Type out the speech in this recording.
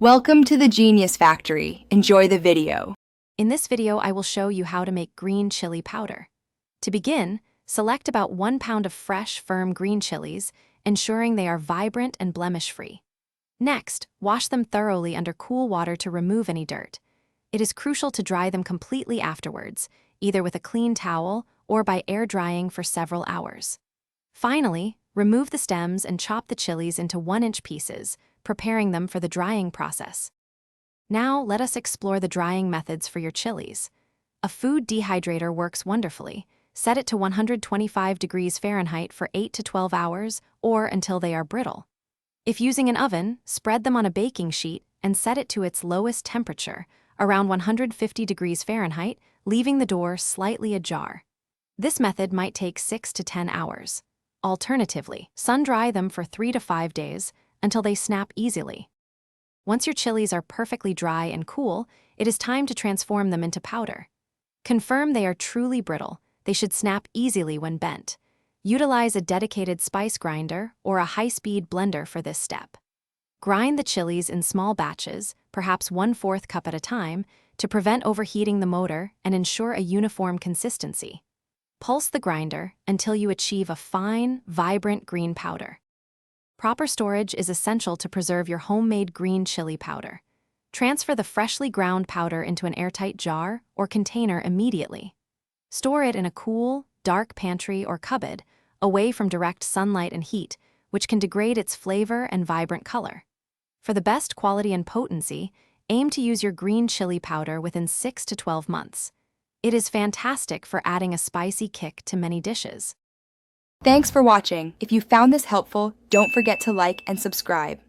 Welcome to the Genius Factory. Enjoy the video. In this video, I will show you how to make green chili powder. To begin, select about 1 pound of fresh, firm green chilies, ensuring they are vibrant and blemish-free. Next, wash them thoroughly under cool water to remove any dirt. It is crucial to dry them completely afterwards, either with a clean towel or by air drying for several hours. Finally, remove the stems and chop the chilies into 1-inch pieces, preparing them for the drying process. Now, let us explore the drying methods for your chilies. A food dehydrator works wonderfully. Set it to 125 degrees Fahrenheit for 8 to 12 hours or until they are brittle. If using an oven, spread them on a baking sheet and set it to its lowest temperature, around 150 degrees Fahrenheit, leaving the door slightly ajar. This method might take 6 to 10 hours. Alternatively, sun-dry them for 3 to 5 days until they snap easily. Once your chilies are perfectly dry and cool, it is time to transform them into powder. Confirm they are truly brittle. They should snap easily when bent. Utilize a dedicated spice grinder or a high-speed blender for this step. Grind the chilies in small batches, perhaps 1/4 cup at a time, to prevent overheating the motor and ensure a uniform consistency. Pulse the grinder until you achieve a fine, vibrant green powder. Proper storage is essential to preserve your homemade green chili powder. Transfer the freshly ground powder into an airtight jar or container immediately. Store it in a cool, dark pantry or cupboard, away from direct sunlight and heat, which can degrade its flavor and vibrant color. For the best quality and potency, aim to use your green chili powder within 6 to 12 months. It is fantastic for adding a spicy kick to many dishes. Thanks for watching. If you found this helpful, don't forget to like and subscribe.